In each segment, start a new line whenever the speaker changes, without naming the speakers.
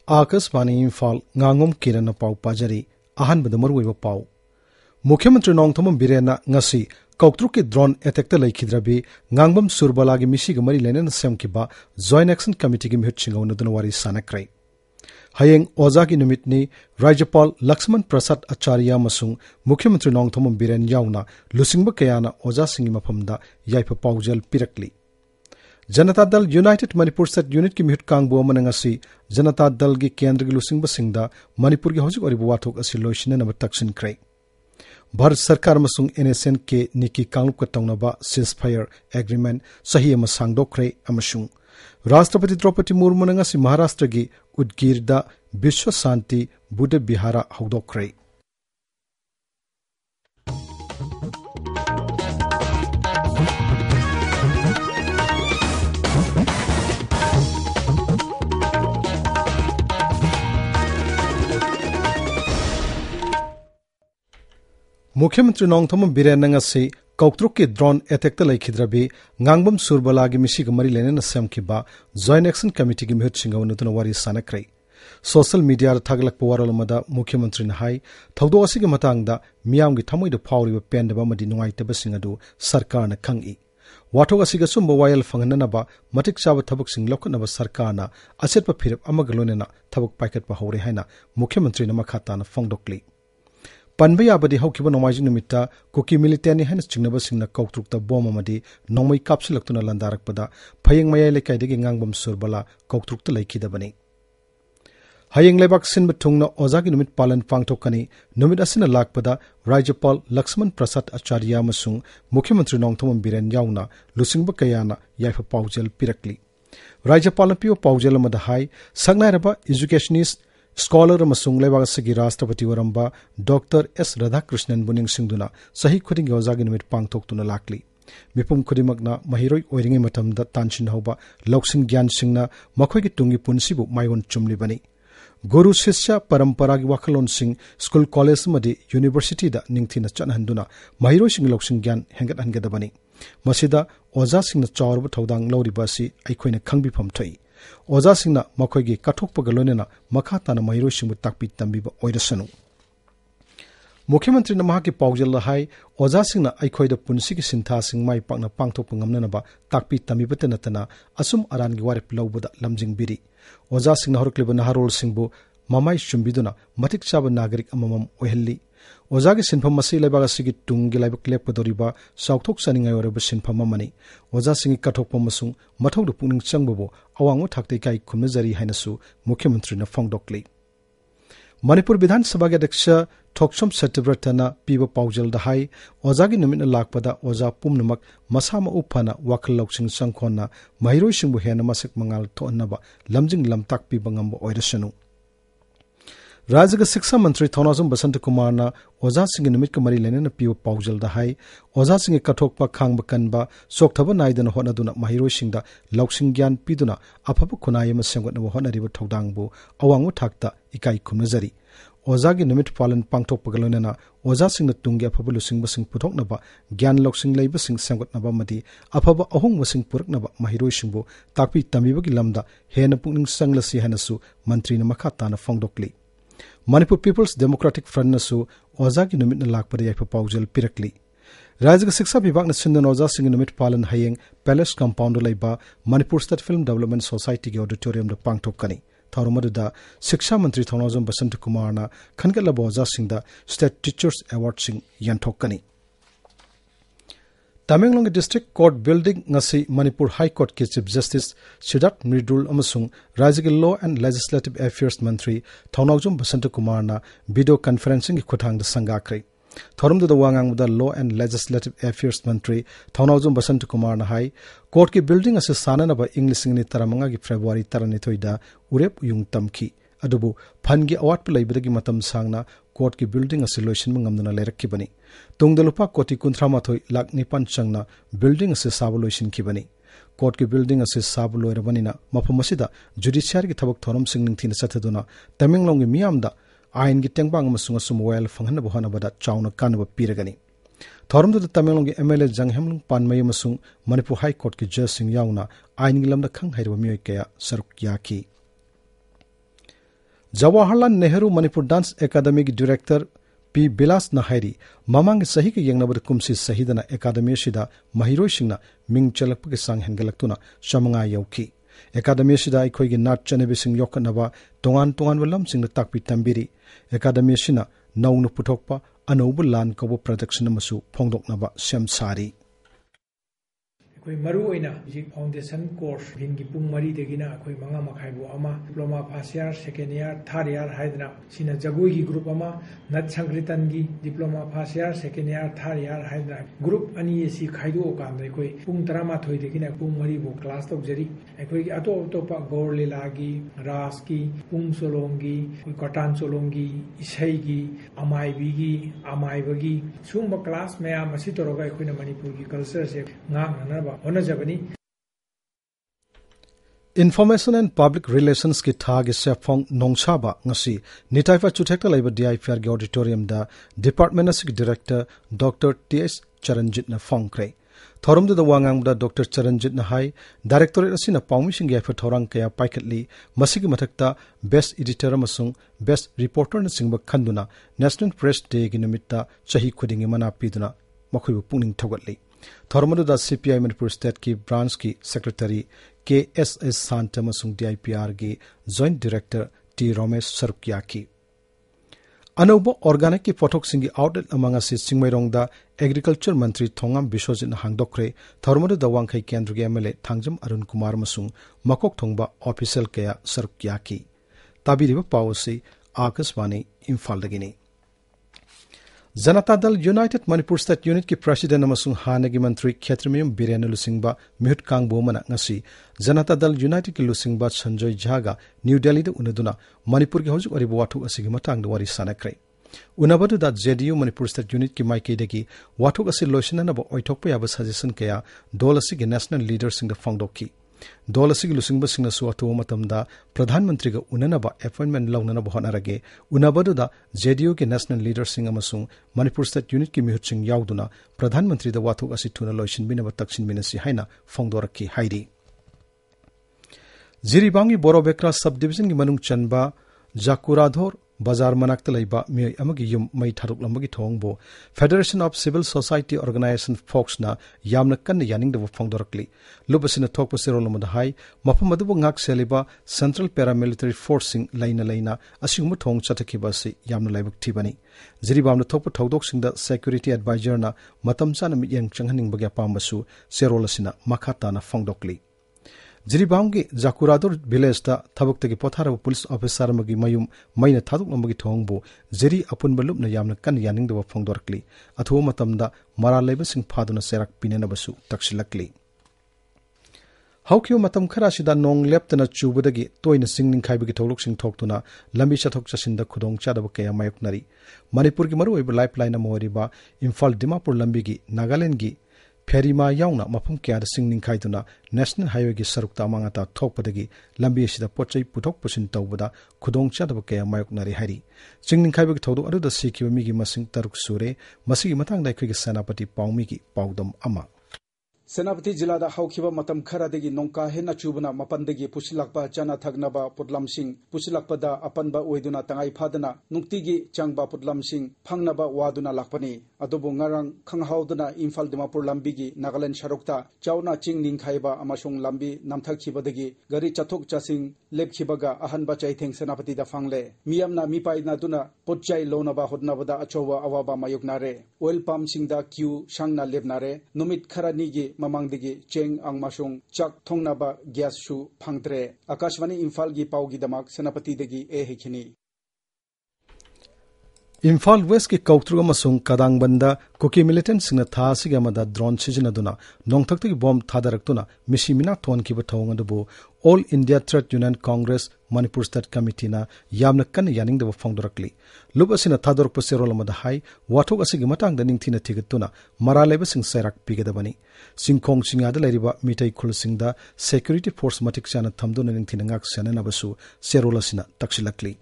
Akashvani Imphal Ngangom Kiran pau pajari ahanbada maruiba pau मुख्यमंत्री नोंगथोम बिरेना ngasi कौक्ट्रुकी drone एटेक्ट लेखिद्रबी Ngangom सुरबलागी मिसिग मरी linen सेमकिबा joint action committee की मिहुत चिंगौनदुन वारी सानक्रै हयेंग ओजागी नुमितनी राज्यपाल लक्ष्मण प्रसाद आचार्य मसुंग मुख्यमंत्री नोंगथोम बिरेन याउना लुसिंगबा कयाना ओजा सिंगी मफमदा याइफा पाउजल पिरकली Janata Dal United Manipur state unit की मिहुत कांगबो मनंगसी जनता दल की केंद्र की लुसिंगबा सिंगदा मणिपुर की हौजिक ओरिबो वाथोक असि लोइसिननबा तक्सिनख्रै भारत सरकार मसुंग NSN के निकी कांगलुप का तौनबा सीजफायर एग्रीमेंट सही अमा सांगदोखरै अमसुंग राष्ट्रपति द्रौपदी मुर्मु नंगसी महाराष्ट्र की उदगीरदा विश्व शांति बुद्ध विहारा हौदोखरै मुख्यमंत्री नोंगथोम बिरेन नंगसी कौक्ट्रुकी ड्रोन एटेक्ट लेखिद्रबी Ngangom सुरबलागी मिसिग मरी लेनेन सेमकिबा जॉइंट एक्शन कमिटी की मिहुत चिंगौनदुन वारी सानक्रै सोशल मीडिया थागलकपा वारोलमदा मुख्यमंत्री हाई थौदो असिगी मतांगदा मियामगी थमोइद फावरिबा पेंडबा मदि नुंगाइतबसिंग अदु सरकारना खंगी वाथोग असिगा सुंबा वायल फंगननबा मतिक चाबा थबकसिंग लौखनबा सरकारना असेटपा फिरप अमग लोनेना थबक पाइकटपा हौरे हाइना मुख्यमंत्री मखाताना फोंदोक्ली पनबे याबदी हौकिबा नोमाइजि नुमित्ता कुकी मिलिटेनी हैन चिंगनबसिंगना कौक्ट्रुकता बोम अमदी नोंमै कापसिलक्तुना लंदारकपदा फयेंग मयाय लेकाइदगी Ngangom सुरबला कौक्ट्रुकता लैखिदबनी हयेंग लेबाक सिनबा थुंगना ओजागी नुमित पालन पांगथोकनी नुमित असिना लाकपदा राज्यपाल लक्ष्मण प्रसाद आचार्य अमसुंग मुख्यमंत्री नोंगथोम बिरेन याउना लुसिंगबा कयाना याइफा पाउजल पिरकली राज्यपाल पियो पाउजल अमदा हाई संगनायरबा एजुकेशनिस्ट स्कॉलर अमसुंग लेबागसगी राष्ट्रपति वरंबा डॉक्टर S राधाकृष्णन बुनिंग सिंगदुना सही खुदिंग ओजागी नुमित पांगथोकतुना लाकली मिपुम खुदिमकना महिरोय ओइरिंगे मतमदा तानसिनहौबा लौसिंग ज्ञान सिंगना मखोयगी तुंगी पुनसिबु माइवन चुमलिबनी गुरु शिष्य परंपरा की वाखलोन सिंह स्कूल कॉलेज मदी यूनिवर्सिटी दा निंगथिना चनहंदुना महिरोय सिंग लौसिंग ज्ञान हेंगत हनगदबनी मसिदा ओजा सिंगना चावरब थौदांग लौरिबासी अइखोयना खंगबिफम थई ओजा सिंगना मखोयगी कठोकपग लोनेना मखाताना महिरोय सिंगबु ताकपि तंबिबा ओइरसनु मुख्यमंत्री नमहा की पाउजल हाई ओजा सिंगना अइखोयदा पुनसिगी सिंथा सिंग माइ पाकना पांगथोकप ngamnanaba ताकपि तंबिबते नतना असुम अरानगी वारेप लौबदा लमजिंग बिरी ओजा सिंगना हरक्लिबा नहारोल सिंगबु ममाई चुंबिदुना मतिक चाबा नागरिक अममम ओहल्ली ओजागी सिनफम मसी लेबागसिगी तुंगी लाइबक लेपदोरिबा साउथोक सनिंगाय ओरबा सिनफम अमनी ओजा सिंगी कठोकप मसुंग मथौदु पुनिंग चंगबबो अवांगो थाक्तै काई खुमनजरी हाइनसु मुख्यमंत्री न फोंगदोक्ली मणिपुर विधानसभा के अध्यक्ष थोक्सम सत्यव्रतना पीबा पाउजल दहाई ओजागी नुमित लाकपदा ओजा पुमनमक मसामा उफना वाखल लौसिंग संखोना महिरोय सिंगबु हेना मसक मंगाल थोनबा लमजिंग लमताक पीबा ngamba ओइरसनु राज्य के शिक्षा मंत्री थौनाजुम बसंत कुमार ना ओजा सिंह नुमित के मरी लेने पीबा पाउजल दहाई ओजा सिंह कठोकपा खांगबा कनबा सोक्थबा नाइदन होनदुना महिरोय सिंगदा लौसिंग ज्ञान पीदुना अफब खुनाय म सेंगतनबा होनरिबा थौदांगबु अवांगो थाकता इकाई खुमनजरी ओजागी नुमित पालन पांगथोकपगलोनेना ओजा सिंह तुंगी अफब लुसिंगबा सिंग पुथोकनबा ज्ञान लौसिंग लैबा सिंग सेंगतनबा मदी अफब अहोंगबा सिंग पुरकनबा महिरोय सिंगबु ताकपि तमिबगी लमदा हेन पुनिंग संगलसी हनसु मंत्री न मखाताना फोंगदोक्ली मणिपुर पीपल्स डेमोक्रेटिक फ्रंट नसु ओजागी नुमित लाकपदा याइफा पाउजल पिरकली राज्य शिक्षा विभाग सिंधन ओजा सिंह नुमित पालन हयेंग पैलेस कंपाउंड लैबा Manipur state film development society के ऑडिटोरियम द पांगथोकनी थौरमदुदा शिक्षा मंत्री थौनाजुम बसंत कुमार खनगलब ओजा Singh state teachers award Singh यंथोकनी Tamenglong district court building ngasi Manipur high court के चीफ जस्टिस सिद्धार्थ मृदुल अमसुंग राज्य के लॉ एंड लेजिस्लेटिव अफेयर्स मंत्री थौनाजुम बसंत कुमार वीडियो कॉन्फ्रेंसिंग की खुथांग संगाख्रे थौरमदुदा वांगांगदा लॉ एंड लेजिस्लेटिव अफेयर्स मंत्री थौनाजुम बसंत कुमार हाई कोर्ट की बिल्डिंग असे साननबा इंग्लिसिंग नि तरमंगा की फेब्रुआरी 13 उरेप युंग तमखी अदुबु फनगी अवाट लैबदगी मतम सांगना कोर्ट की बिल्डिंग असे लोइसिनबा ngamduna लेरक्किबनी तुंगदा लुपा कोटी 93 लाख निपान चंगना बिल्डिंग असे साब लोइसिनखिबनी कोर्ट की बिल्डिंग असे साब लोइरबनिना मफम असिदा जुडिशियरी की थबक थोरम सिंग निंगथिना सथदुना तमेंगलोंग की मियामदा आइन की टेंगबांग अमसुंग असुम वायल फंगनबा होनबदा चाउना कानबा पिरगनी थौरमदुदा तमेंगलोंग की MLA जंगहेमलुंग पानमय अमसुंग मणिपुर हाई कोर्ट की जज सिंग याउना आइन की लमदा खंग हैरबा मियोय कया सरुक याखी Jawaharlal Nehru Manipur Dance Academy Director P. Bilas Nahiri, Mamang Sahi Yangnabad Kumsi Sahidana Academy Shida, Mahiro Shingna, Ming Chalapakisang Hengalaktuna, Shamanga Yauki. Academy Shida Ikoigi Nat Chanebising Yokanava, Tongan Walam Sing the Takpi Tambiri. Academy Shina, Naunu Putokpa, Anobu Land Kobo Production Masu, Pongdok Nava, Shem Sari.
कोई मरुओइना foundation course हिंगी पुंग मरी देगिना कोई मंगा मखाइबो अमा diploma first year second year third year हाइदना सिना जगुई की ग्रुप अमा नट संकृतन की diploma first year second year third year हाइदना ग्रुप अनि एसी खाइदो कामदे कोई पुंग 13 देगिना पुंग मरी बो क्लास तौजरी कोई अतो अतोपा गौर लीलागी रास की पुंग सोलोंगी कोई कटान सोलोंगी इसाई की अमाइबी अमाइबगी सुंब क्लास मया मसी तोरगा कोई मणिपुर की कल्चर से ngang
Information and Public Relations ki thagi sefong nongchaba ngasi nitaifa chuthekta laiba DIPR gi auditorium da Department Asik Director Dr. T.S. Charanjit na fongkre. Thorum da wangang da Dr. Charanjit na hai Directorate asina pawmishing gi fa thorang kaya paikatli masigi mathakta Best Editor amasung Best Reporter na singba khanduna National Press Day gi numitta chahi khudingi mana piduna makhuibu pungning thogatli. Thormadu da CPI Manipur State ki branch ki secretary KSS Santa Masung DIPR ki joint director T Ramesh Sarukya. Anobo organic ki potok singi outlet among us singmairong da agriculture mantri Thongam Bishojin Hangdokre Thormadu da Wangkai Kendra MLA Thangjam Arun Kumar Masung Makok Thongba official kaya Sarukya. Tabiriba Pawasi Akaswani Imphal dagini. Janata Dal United Manipur State Unit ki President amasung Hanagi Mantri Khetrimium Birenu Lusingba Mihut Kangbo mana ngasi Janata Dal United ki Lusingba Sanjoy Jaga New Delhi da unaduna Manipur ki hojuk aribu wathuk asigi matang da wari sanakre unabadu da JDU Manipur State Unit ki maike degi wathuk asi loisina na ba oithokpa yaba suggestion kaya dol asigi national leaders sing da fangdokki dol asigi lusingba singna su atu matamda Pradhan Mantri ga unanaba appointment lawnana ba honarage unabadu da JDU ki national leaders sing amasung Manipur State Unit ki mihut sing yauduna Pradhan Mantri da wathuk asi thuna loisin binaba taksin binasi haina fangdoraki hairi Jiribangi Borobekra subdivision ki manung chanba Jakuradhor Bazar Manakta Laiba Miyai Amagi Yum Mai Tharuk Lambagi Thongbo Federation of Civil Society Organization Folks na Yamna Kan Yaning the Fongdorakli Lubasina Tokpa Serolomada Hai Mapamadu Ngak Seliba Central Paramilitary Forcing Laina Assumu Thong Chatakibasi Yamna Laibuk Tibani Ziribam the Topa Todok Sinda Security Advisor na Matamsana Yang Changhaning Bagya Pambasu Serolasina Makatana Fongdokli Jiribangi Jakurador village da thabuk pothara police officer magi mayum maina thaduk namagi thongbo jeri apun balup na yamna kan yaning da phongdorkli athu matamda mara leba sing phaduna serak pinena basu taksilakli Haukyo matam khara sida nong leptana chubudagi toina singning khaibagi tholuk sing thoktuna lambi chathok chasinda khudong chadaba kaya mayoknari Manipur gi maru lifeline amoriba Imphal Dimapur lambi gi Nagaland gi Ferima yauna mapum kya da singning khaiduna National Highway gi sarukta amangata thokpadagi lambi sida pochai puthok pusin tawbada khudong chadaba kaya mayoknari hari singning khaibagi thodu adu da sikiba migi masing taruk sure masigi matang dai khigi senapati paumi gi paudam ama
Senapati Jilla da Haukiba Matam Karadegi Nonka Hena Chubana Mapandegi Pusilakpa Jana Tagnaba Putlam Sing Pusilakpa da Apanba Weduna Tangai Padana Nuktigi Changba Putlam Sing Pangnaba Waduna Lakpani Adobo Ngarang Kanghaudana Imphal Dimapur Lambigi Nagaland Sharukta Chauna Ching Ninkhaiba Amashong Lambi Namthakibadegi Gari Chatok Chasing Lebkibaga Ahanba Chaitheng Senapati da Fangle Miyamna Mipai Naduna Potchai Lonaba Hodnavada Achowa Awaba Mayuknare Oil Palm Sing da Q Shangna Lebnare Numit Kharanigi Mamangdigi Cheng Ang Masung Chak Thongnaba Gas Shu Phangtre Akashwani Imphal gi Paugi Damak Senapati degi Hekini
Imphal West ki Kautruga Masung Kadang Banda Kuki militant singna tha sigamada drone sizinaduna nongthakti bomb thadaraktuna misimina thon ki bathongadubu All India Trade Union Congress Manipur State Committee na yamna kan yaning da fongdorakli lubasina thador poserolamada hai wathok asigi matang da ningthina thigatuna maraleba sing sairak pigedabani singkhong singada lariba mitai khulsing da security force matik chana thamduna ningthina ngak sanana basu serolasina taksilakli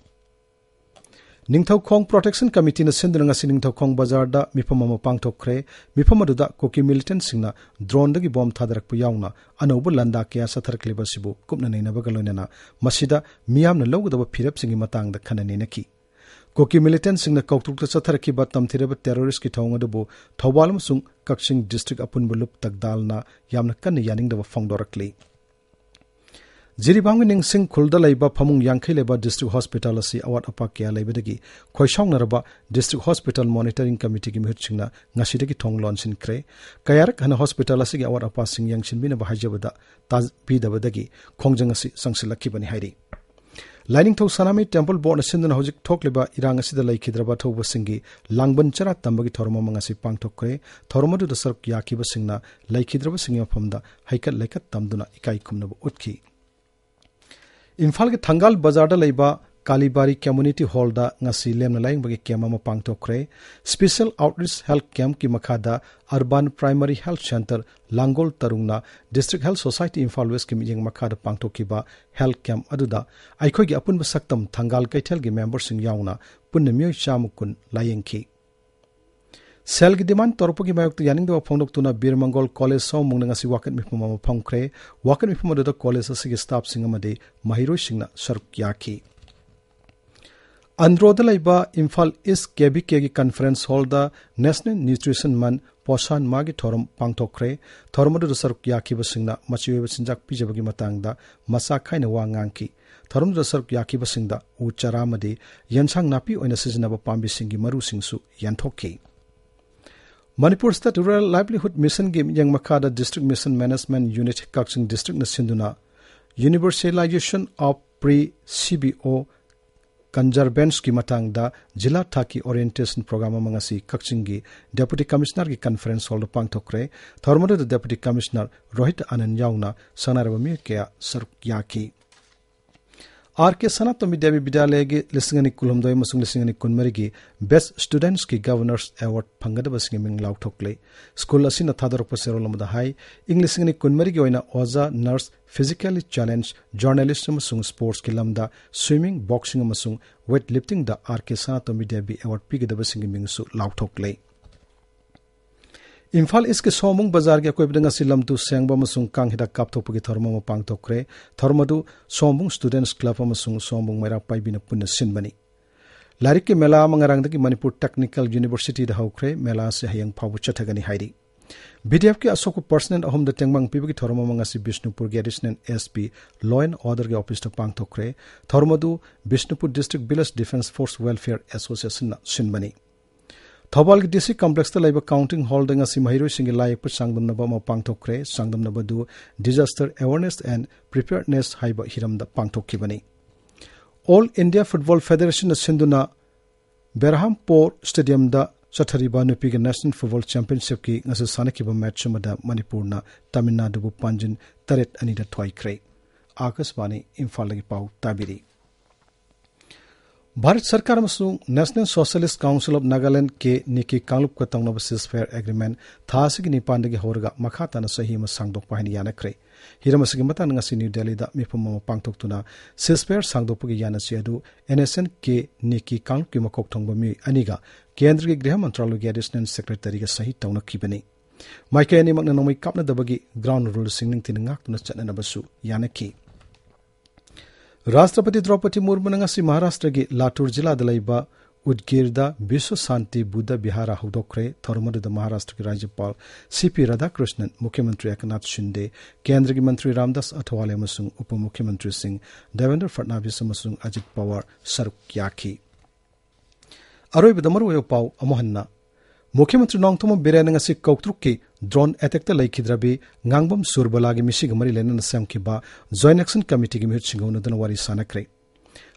Ningthaukhong Protection Committee na sinduna ngasi Ningthaukhong Bazar da mifam ama pangthokre mifam aduda koki militant singna drone dagi bomb thadarakpu yauna anoba landa kya satharakliba sibu kupna nainaba galonana masida miyamna lawgdaba phirap singi matangda khananenaki koki militant singna kautrukta satharakhiba tamthiraba terrorist ki thawng adabu Thawbal amasung Kaksing district apunba lup takdalna yamna kanna yaningdaba phongdorakli Jiribang Ningsing Khulda Laiba Pamung Yankhi Leba District Hospital asi awat apa kya laibadagi khoisong naraba District Hospital Monitoring Committee ki mihutchingna ngasidagi thong launching kre kayarak hana hospital asi gi awat apa sing yangshin bina bahajabada taj bidabadagi khongjang asi sangsilakhi bani hairi Lining Tho Sanami Temple Board na sinduna hojik thokleba irang asida laikhidraba thoba singi langban chara tambagi thorma mangasi pangthokre thormadu da sark yakiba singna laikhidraba singi famda haikat laikat tamduna ikai khumnabu utkhi Imphal ke Thangal Bazar da laiba Kalibari Community Hall da ngasi lemna laing bagi camp ama pangthokre Special Outreach Health Camp ki makhada Urban Primary Health Center Langol Tarungna District Health Society Imphal West ki mijeng makhada pangthokiba Health Camp aduda aikhoi gi apun basaktam Thangal Kaithel gi members sing yauna punna myoy chamukun layengki Sel gi demand torpogi mayok tu yaning do phongdok tuna Bir Mongol College so mungna ngasi wakat mifuma ma phongkre wakat mifuma do college asigi staff singa made mahiro singna saruk yaki Androda laiba Imphal East KBK gi conference hall da National Nutrition Month Poshan magi thorum pangthokre thormadu do saruk yaki basingna machiwe sinjak pijabagi matangda masa khaina wa ngangki thorum do saruk yaki basingda u charamade yansang napi oina sizinaba pambi singi maru singsu yanthokki Manipur State Rural Livelihood Mission Game yang Makada District Mission Management Unit Kaksing District na sinduna Universalization of Pre-CBO Conservance ki matangda Jila Thaki Orientation Program mangasi Kaksing gi Deputy Commissioner ki Conference Hall pangthokre thormadu the Deputy Commissioner Rohit Anand yauna sanarabami kya sarukyaki RK Sanatomi Devi Vidyalaya gi lisingani kulumdoi masung lisingani kunmari gi Best Students ki Governors Award phangadaba singming lauthokle school asina thadorokpa serolamada hai English ngani kunmari gi oina oza nurse physically challenged journalist amasung sports ki lamda swimming boxing amasung weightlifting da RK Sanatomi Devi Award pigedaba singming su lauthokle Imphal East ke Somung Bazar ke koi bidanga silam tu sengba masung kang hida kapthokpagi thorma ma pangthokre thormadu Somung Students Club amasung Somung Maira paibina punna sinbani Larik ke mela mangarang dagi Manipur Technical University da haukre mela se hayang phabu chathagani hairi BDF ke asoko personal ahom da tengmang pibagi thorma mangasi Bishnupur ge additional SP Law and Order ge office ta pangthokre thormadu Bishnupur District Village Defense Force Welfare Association na sinbani Thawbal ki district complex ta laiba counting hall denga simahiro singi layak pa sangdamnaba ma pangthokre sangdamnaba du disaster awareness and preparedness haiba hiramda pangthokkibani All India Football Federation na sinduna Berhampur Stadium da chathariba nupi ge National Football Championship ki ngasa sanakiba match mada Manipur na Tamil Nadu bu panjin taret anida thwaikre Akaswani Imphal gi pau tabiri Bharat Sarkar amasung National Socialist Council of Nagaland ke niki kanglup ka tangna ceasefire agreement thasigi nipandagi horga makhatana sahi ma sangdok pahini yanakre hiramasigi matang ngasi New Delhi da mipamma pangtoktuna ceasefire sangdokpagi yanasi adu NSN ke niki kanglup ki makok thongba mi aniga Kendra ki Griha Mantralaya ki Additional Secretary ga sahi tawna kibani Maika ani makna nomai kapna dabagi ground rules singning tinangak tuna chanana basu yanaki Rashtrapati Draupadi Murmu ngasi Maharashtra gi Latur Jilla da laiba Udgirda Biswa Shanti Buddha Vihara hudokre thormadu da Maharashtra ki Rajyapal CP Radhakrishnan Mukhyamantri Eknath Shinde Kendra ki Mantri Ramdas Athwale amasung Upamukhyamantri Singh Devendra Fadnavis amasung Ajit Pawar saruk yaki Aroiba da maruayo pau amohanna Mukhyamantri Nongthoma Biren ngasi Koktruk ki drone attack ta laikhidrabi Ngangom Surbala gi misig mari lena samkiba Joint Action Committee gi mihut singona dan wari sanakre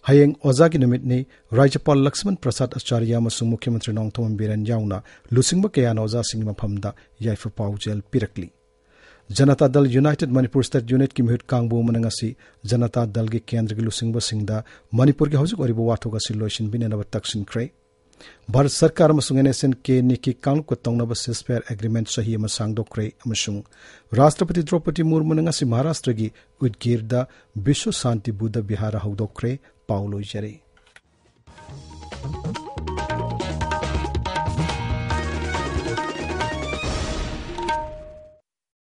Hayeng Oza gi numit ni Rajyapal Lakshman Prasad Acharya amasung Mukhyamantri Nongthoma Biren yauna lusingba kayana Oza singma phamda yaifa pau jel pirakli Janata Dal United Manipur State Unit ki mihut kangbu manangasi Janata Dal gi kendra gi lusingba singda Manipur gi haujuk oribo wathoga siloishin binena taksin kre Bharat Sarkar amasung NSN ke niki kanglup ka tongnaba ceasefire agreement sahi ama sangdokre amasung Rashtrapati Draupadi Murmu ngasi Maharashtra gi Udgirda Biswa Shanti Buddha Vihara hudokre Paulo Jare